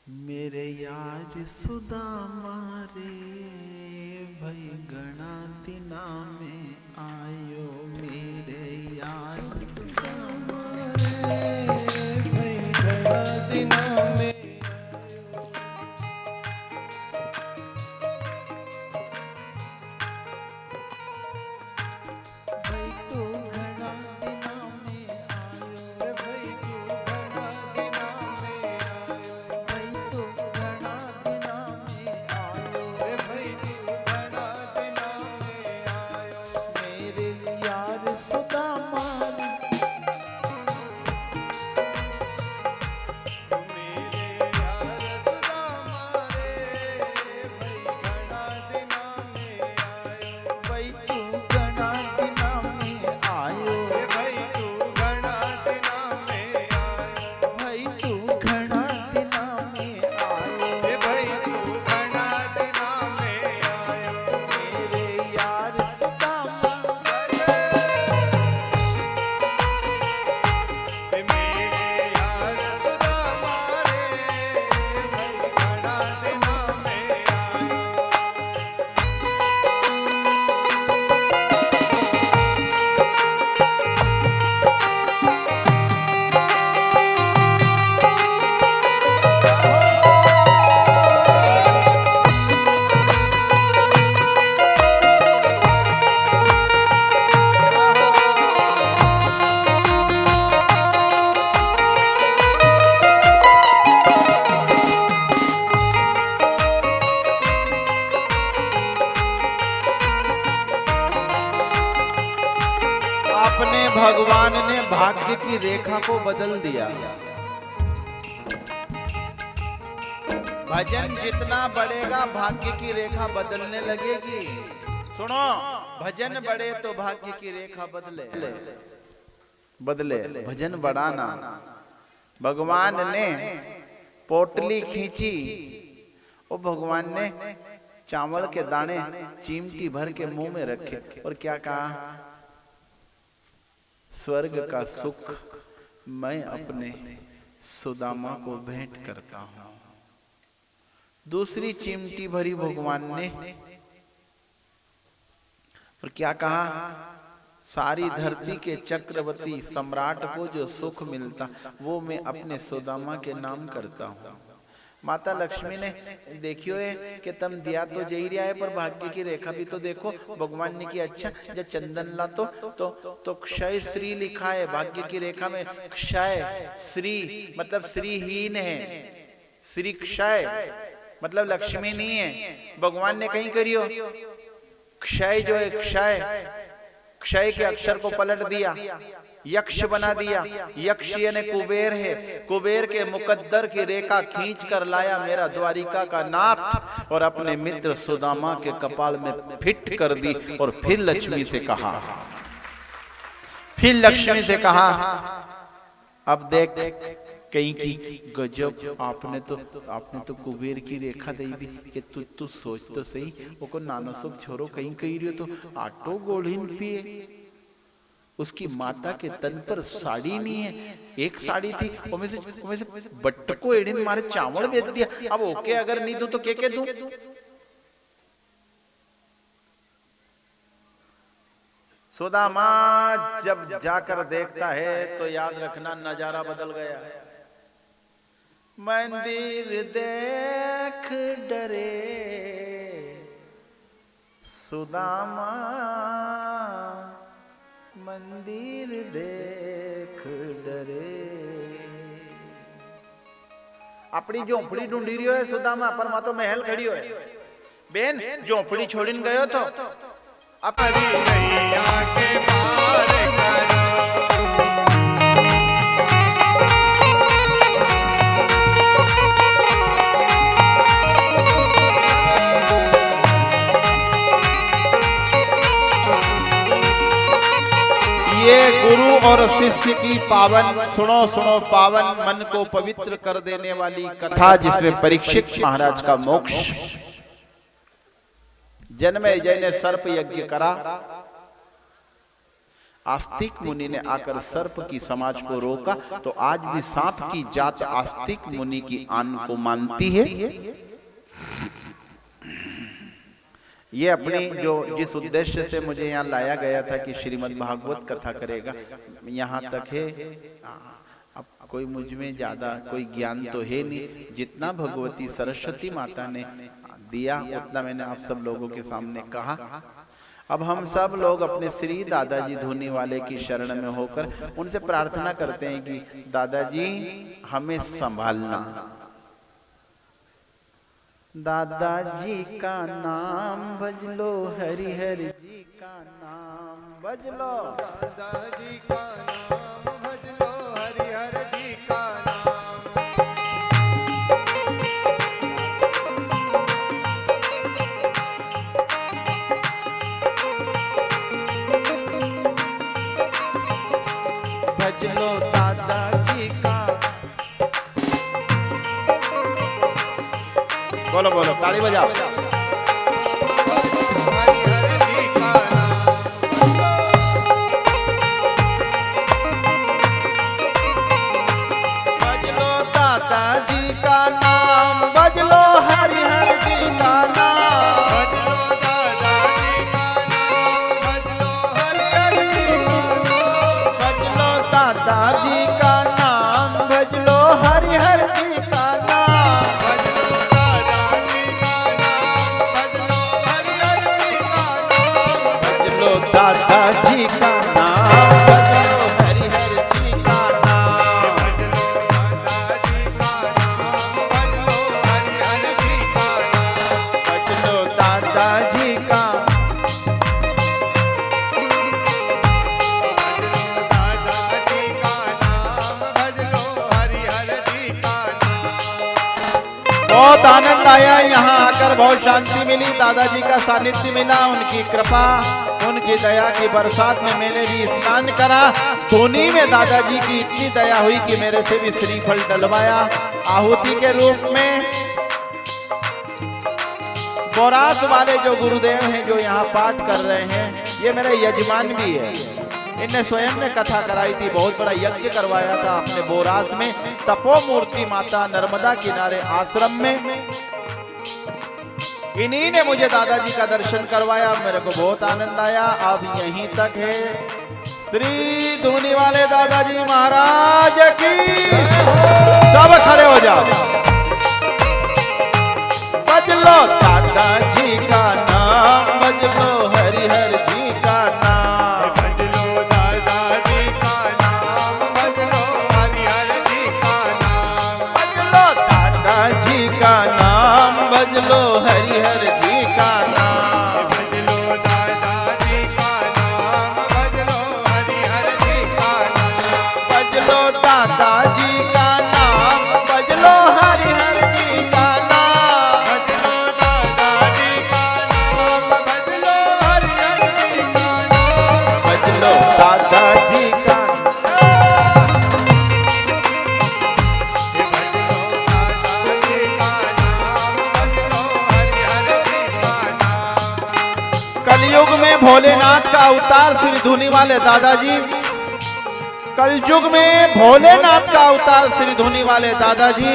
मेरे यार सुदामा रे भाई गणा दिना में आयो, मेरे यार सुदामा रे भाई गणा दिना में भाई तू गणा दिना में आयो, भाई तू गणा दिना में आयो, भाई तू गणा दिना में आयो, भाई तू गणा दिना में आयो। मेरे यार सुदामा अपने भगवान ने भाग्य की रेखा को बदल दिया। भजन जितना बढ़ेगा भाग्य की रेखा बदलने लगेगी। सुनो, भजन बढ़े तो भाग्य की रेखा बदले भजन बढ़ाना। भगवान ने पोटली खींची और भगवान ने चावल के दाने चिमटी भर के मुंह में रखे और क्या कहा, स्वर्ग का सुख मैं अपने सुदामा को भेंट करता हूं। दूसरी चिमटी भरी भगवान ने और क्या कहा, सारी धरती के चक्रवर्ती सम्राट को जो सुख मिलता वो मैं अपने सुदामा के नाम करता हूं। माता लक्ष्मी ने देखियो है कि तम दिया तो जई रहा है, पर भाग्य की रेखा भी तो देखो। भगवान ने की अच्छा जब चंदन ला तो क्षय श्री लिखा है, भाग्य की रेखा में क्षय श्री मतलब श्रीहीन है, श्री क्षय मतलब लक्ष्मी नहीं है। भगवान ने कहीं करियो क्षय जो है क्षय, क्षय के अक्षर को पलट दिया, यक्ष बना दिया। यक्ष यानी कुबेर है, कुबेर के मुकद्दर की रेखा खींच कर लाया मेरा द्वारिका का नाथ और अपने मित्र सुदामा के कपाल में फिट कर दी। और फिर लक्ष्मी से कहा, फिर लक्ष्मी से कहा अब देख कहीं की गजब, आपने तो कुबेर की रेखा दे दी कि तू सोच तो सही, वो को नाना सब छोरो कहीं कही रही तो आटो गोढ़िन पिए। उसकी माता के तन पर साड़ी नहीं है, एक साड़ी थी वो में से बट्ट को एडिन मारे चावल बेच दिया। अब ओके अगर नहीं दूं तो के दूं? सुदामा जब जाकर देखता है तो याद रखना नजारा बदल गया है। मंदिर देख डरे सुदामा, मंदिर देख डरे। अपनी झोपड़ी ढूंढी रही है सुदामा, पर मां तो महल खड़ी हो है। बेन झोपड़ी छोड़ीन गयो तो अपनी नैया के पार करो। ये गुरु और शिष्य की पावन सुनो पावन मन को पवित्र कर देने वाली कथा, जिसमें परीक्षित महाराज का मोक्ष। जन्मेजय ने सर्प यज्ञ करा, आस्तिक मुनि ने आकर सर्प की समाज को रोका, तो आज भी सांप की जात आस्तिक मुनि की आन को मानती है। ये अपनी जो जिस उद्देश्य से मुझे यहाँ लाया गया था कि श्रीमद् भागवत कथा करेगा, यहाँ तक है। अब कोई मुझ में ज्यादा कोई ज्ञान तो है नहीं, जितना भगवती सरस्वती माता ने दिया उतना मैंने आप सब लोगों के सामने कहा। अब हम सब लोग अपने श्री दादाजी धोनी वाले की शरण में होकर उनसे प्रार्थना करते हैं कि दादाजी हमें संभालना। दादाजी का नाम भज लो, हरिहर जी का नाम भज लो। दादाजी का नाम भज लो, हरिहर जी का नाम। भज लो दादाजी का। बोलो बोलो ताली बजाओ। भज लो दादाजी का नाम, भज लो हरिहर जी का नाम। भज लो दादाजी का नाम, भज लो हरिहर जी का नाम। भज लो दादाजी का नाम, भज लो हरिहर जी का नाम। भज लो दादाजी का नाम, भज लो हरिहर जी का नाम। भज लो दादाजी का नाम, भज लो हरिहर जी का नाम। भज लो दादाजी का नाम, भज लो हरिहर जी का नाम। बहुत आनंद आया यहाँ आकर, बहुत शांति मिली, दादाजी का सानिध्य मिला, उनकी कृपा उनकी दया की बरसात में मैंने भी स्नान करा। धोनी में दादाजी की इतनी दया हुई कि मेरे से भी श्रीफल डलवाया आहुति के रूप में। बोरास वाले जो गुरुदेव हैं जो यहाँ पाठ कर रहे हैं, ये मेरे यजमान भी है। इनने स्वयं ने कथा कराई थी, बहुत बड़ा यज्ञ करवाया था अपने बोरास में, तपो मूर्ति माता नर्मदा किनारे आश्रम में। इन्हीं ने मुझे दादाजी का दर्शन करवाया, मेरे को बहुत आनंद आया। अब यहीं तक है। श्री धोनी वाले दादाजी महाराज की। सब खड़े हो जाओ। लो दादाजी का नाम, भज लो हरिहर जी का नाम। भज लो दादाजी का नाम, भज लो हरिहर जी का नाम। भज लो दादाजी का नाम, भज लो हरिहर जी का नाम। भज लो दादाजी का नाम, भज लो हरिहर जी का नाम। भज लो दादाजी का नाम, भज लो हरिहर जी का नाम। भज लो दादाजी का नाम, भज लो हरिहर जी का नाम। भज लो दादाजी का भज लो दादाजी का नाम, भज लो हरिहर जी का नाम। कलयुग में भोलेनाथ का अवतार श्री धुनी वाले दादाजी, कलयुग में भोलेनाथ का अवतार श्री धुनी वाले दादाजी।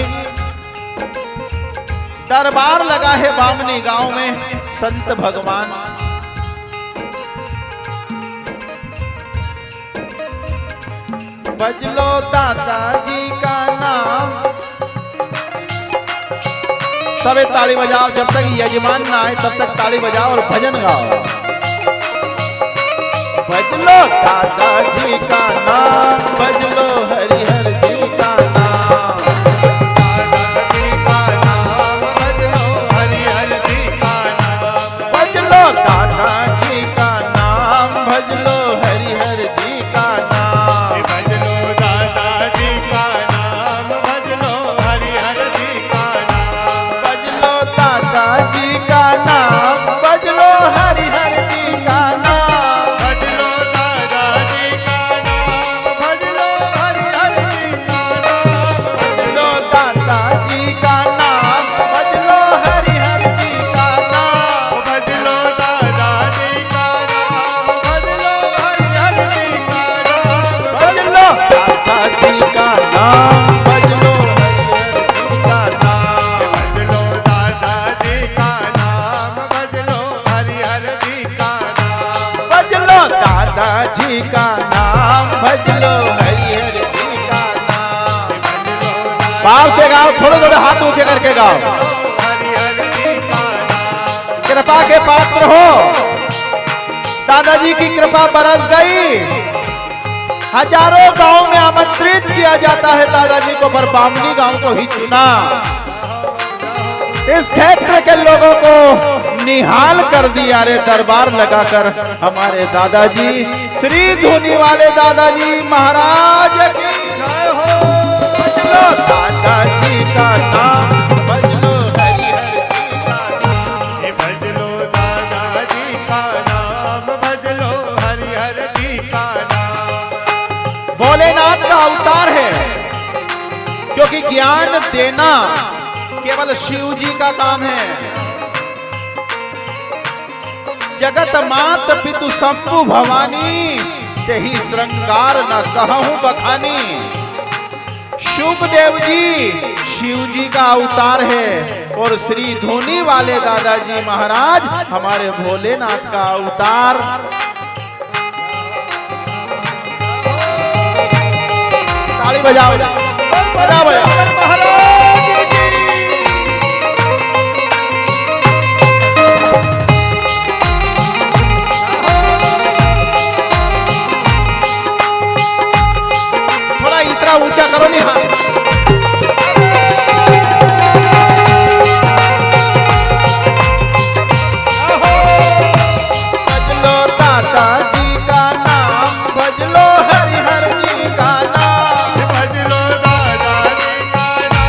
दरबार लगा है बामनी गांव में संत भगवान। भज लो दादाजी का नाम। सबे ताली बजाओ, जब तक यजमान ना आए तब तक ताली बजाओ और भजन गाओ। भज लो दादाजी का नाम, भज लो हरिहर जी का नाम। दादाजी का नाम, भज लो हरिहर जी का नाम। भज लो दादाजी का नाम, भज लो हरिहर जी का नाम। भज लो दादाजी का नाम, भज लो हरिहर जी का नाम। भज लो दादाजी का नाम, भज लो हरिहर जी का नाम। भज लो दादाजी का नाम, भज लो हरिहर जी का नाम। भज लो दादाजी का नाम, भज लो हरिहर जी का नाम। भज लो दादाजी का नाम, भज लो हरिहर जी का नाम। भज लो दादाजी का नाम, भज लो हरिहर जी का नाम। भज लो दादाजी का नाम, भज लो हरिहर जी का नाम। भज लो दादाजी का नाम, भज लो हरिहर जी का नाम। भाव से गाओ, थोड़े थोड़े हाथ ऊंचे करके गाओ। हरिहर जी का नाम। कृपा के पात्र हो, दादाजी की कृपा बरस गई। हजारों गांव में आमंत्रित किया जाता है दादाजी को, पर बामनी गांव को ही चुना। इस क्षेत्र के लोगों को निहाल कर दिया रे दरबार लगाकर हमारे दादाजी श्री धुनी वाले दादाजी महाराज की जय हो। भज लो दादाजी का नाम, भज लो हरिहर जी का नाम। भज लो दादाजी का नाम, भज लो हरिहर जी का नाम। भोलेनाथ का अवतार है, क्योंकि ज्ञान देना केवल शिव जी का काम है। जगत मात पितु शंभु भवानी, तेहि श्रृंगार न कहूं बखानी। शुभ देव जी शिव जी का अवतार है और श्री धुनी वाले दादाजी महाराज हमारे भोलेनाथ का अवतार। ताली बजाओ, बजाओ बजाओ। थोड़ा इतना ऊंचा करो नहीं हाथ। भज लो दादाजी का नाम, भज लो हरिहर जी का नाम। भज लो दादाजी का नाम,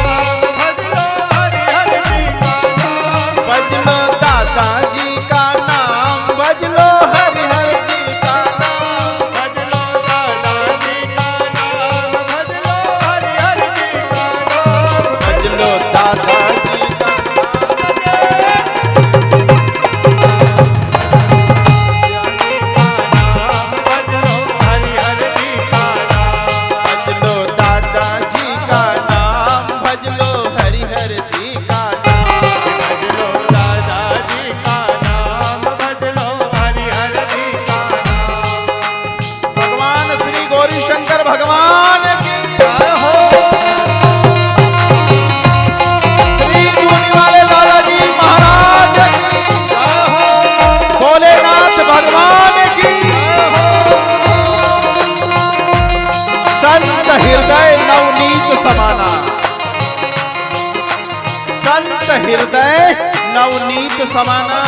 नवनीत समाना।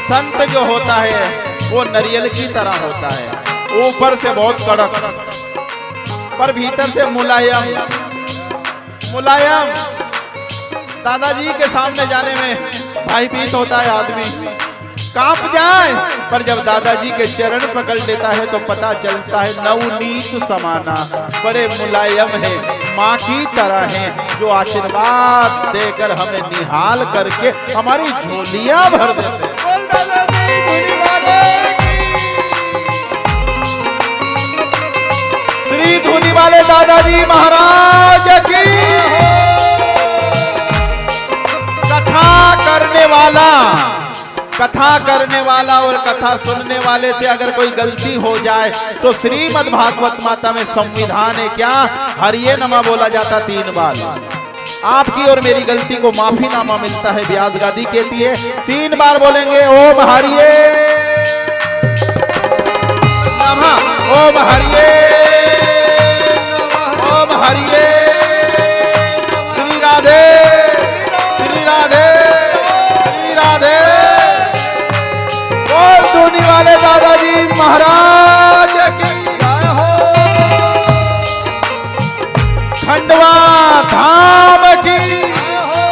संत जो होता है वो नारियल की तरह होता है, ऊपर से बहुत कड़क पर भीतर से मुलायम मुलायम। दादाजी के सामने जाने में भाई भीत होता है, आदमी कांप जाए, पर जब दादाजी के चरण पकड़ लेता है तो पता चलता है नवनीत समाना, बड़े मुलायम है, माँ की तरह है, जो आशीर्वाद देकर हमें निहाल करके हमारी झोलियां भर देते हैं। श्री धुनी वाले दादाजी महाराज की। कथा करने वाला और कथा सुनने वाले से अगर कोई गलती हो जाए तो श्रीमद् भागवत माता में संविधान है क्या, हरिये नमा बोला जाता 3 बार। आपकी और मेरी गलती को माफीनामा मिलता है, ब्याज गादी कहती है 3 बार बोलेंगे ओम हरिये नमः, ओम हरिये ओम हरिये। श्री राधे श्री राधे श्री राधे। बोल धुनी वाले दादाजी महाराज की जय हो। खंडवा धाम की जय हो।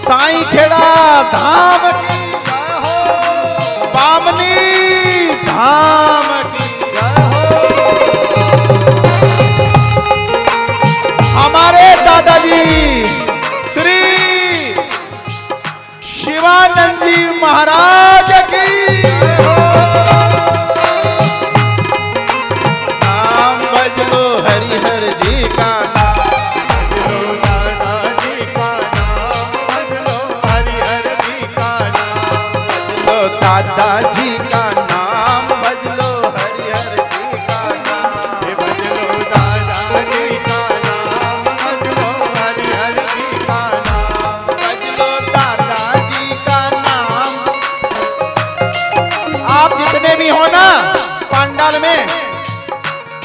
साईं खेड़ा धाम की जय हो। बामनी धाम की जय हो। हमारे दादाजी श्री शिवानंद जी महाराज की नाम बजलो हरिहर जी का नाम, बजलो दादाजी का नाम, बजलो हरिहर जी का नाम, बजलो दादाजी का नाम, बजलो हरिहर जी का नाम, बजलो दादाजी का नाम, बजलो हरिहर जी का नाम, बजलो दादाजी का नाम। आप जितने भी हो ना पंडाल में,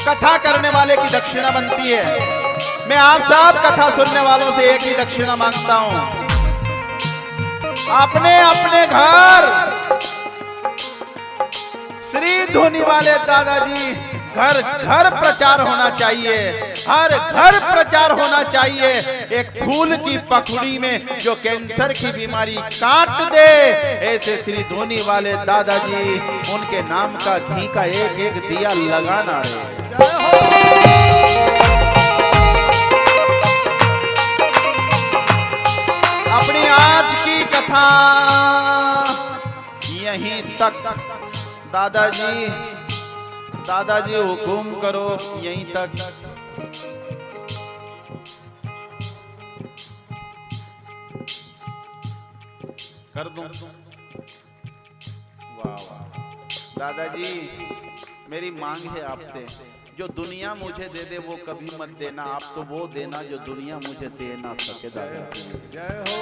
कथा करने वाले की दक्षिणा बनती है। मैं आप सब कथा सुनने वालों से एक ही दक्षिणा मांगता हूं, अपने अपने घर श्री धुनी वाले दादाजी घर घर प्रचार होना चाहिए, हर घर प्रचार होना चाहिए। एक फूल की पखुड़ी में जो कैंसर की बीमारी काट दे, ऐसे श्री धुनी वाले दादाजी उनके नाम का घी का एक एक दिया लगाना है। अपनी आज की कथा यहीं तक। दादाजी दादाजी हुकुम करो यहीं तक। कर दूं? वाह वाह। दादाजी मेरी मांग है आपसे, जो दुनिया मुझे दे दे वो कभी मत देना, आप तो वो देना जो दुनिया मुझे दे ना सके। दादाजी जय हो।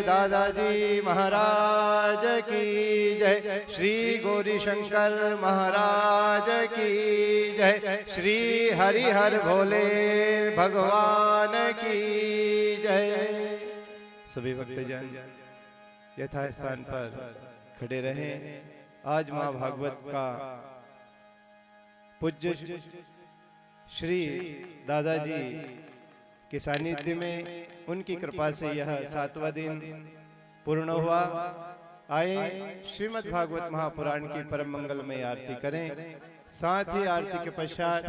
दादाजी महाराज की जय। श्री गौरी शंकर महाराज की जय। श्री हरिहर भोले भगवान की जय। सभी भक्तजन यथा स्थान पर खड़े रहें। आज माँ भागवत का पूज्य श्री दादाजी के सानिध्य में उनकी कृपा से यह 7वां दिन पूर्ण हुआ। आए श्रीमद् भागवत महापुराण की परम मंगलमय आरती करें। साथ ही आरती के पश्चात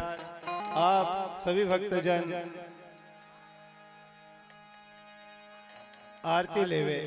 आप सभी भक्तजन आरती लेवे।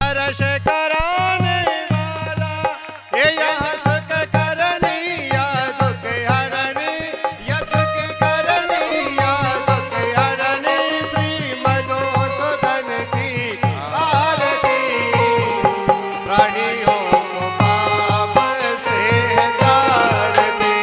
रश कराने वाला ये यहाँ सुख करनी या दुख हरनी, या सुख करनी या दुख हरनी। श्री मधुसूदन की आरती प्राणियों को पाप से तार दे।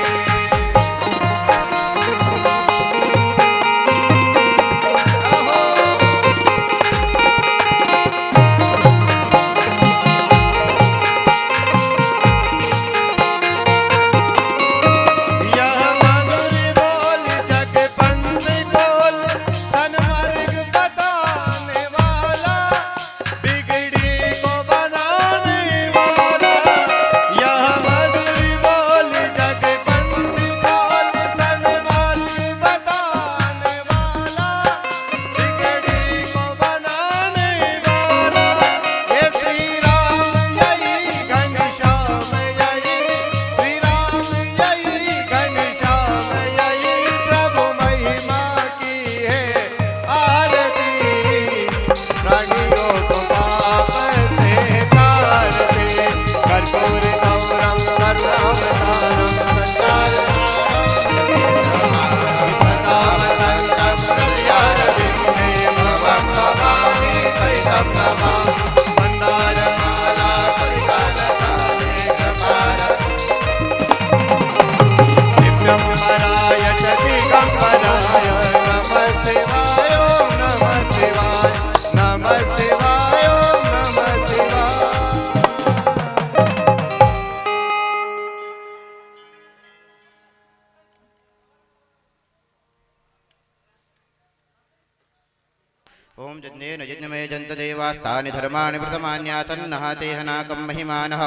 ओम जन्येन यज्ञमय जन्त देवास्तानि धर्माणि प्रथमान्यासन्नः तेहनाकं महिमानः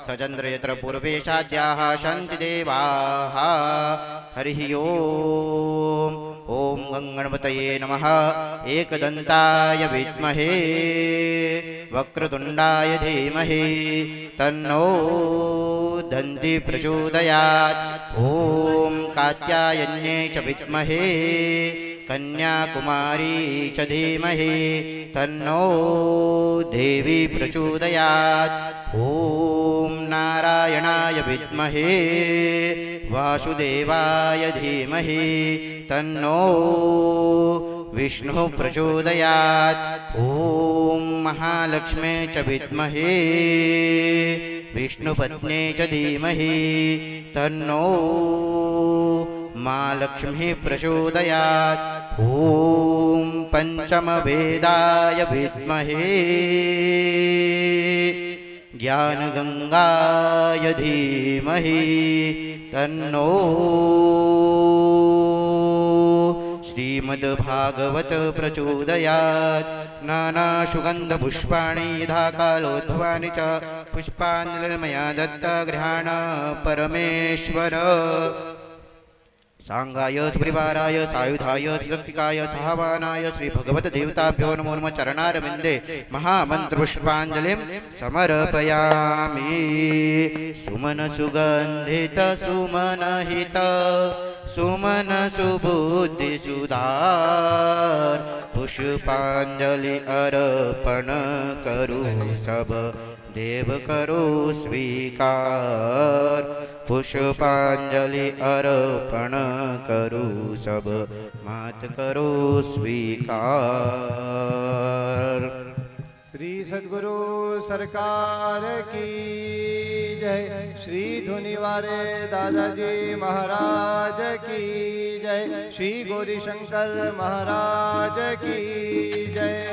सचन्द्र यत्र पूर्वेशाद्याः शन्ति देवाः। हरिः ओम्। ओम गंगणपतये नमः। एकदन्ताय विद्महे वक्रतुण्डाय धीमहि तन्नो दन्ति प्रचोदयात्। ओम कात्यायन्ये च विद्महे कन्याकुमारी च धीमहि तन्नो देवी प्रचोदयात्। ओम नारायणाय विद्महे वासुदेवाय धीमहि तन्नो विष्णुः प्रचोदयात्। ॐ महालक्ष्मे च विद्महे विष्णुपत्न्यै च धीमहि तन्नो माँ लक्ष्मी प्रचोदयात्। ॐ पंचमवेदाय विद्महे ज्ञानगंगाय धीमहि तन्नो श्रीमद्भागवत प्रचोदयात्। नानासुगन्धपुष्पाणि यथा कालोद्भवानि च पुष्पाञ्जलिर्मया दत्ता गृहाण परमेश्वर। सांगाय सुपरिवाराय सायुधाय सुशक्तिकाय सहावानाय श्री भगवत देवताभ्यो नमो नमः। चरणारविन्दे महामंत्र पुष्पांजलिं समर्पयामि। सुमन सुगंधित सुमन हित सुमन सुबुद्धि सुधार पुष्पांजलि अर्पण करो सब देव करो स्वीकार। पुष्पांजलि अर्पण करो सब मात करो स्वीकार। श्री सद्गुरु सरकार की जय। श्री धुनिवारे दादाजी महाराज की जय। श्री गौरी शंकर महाराज की जय।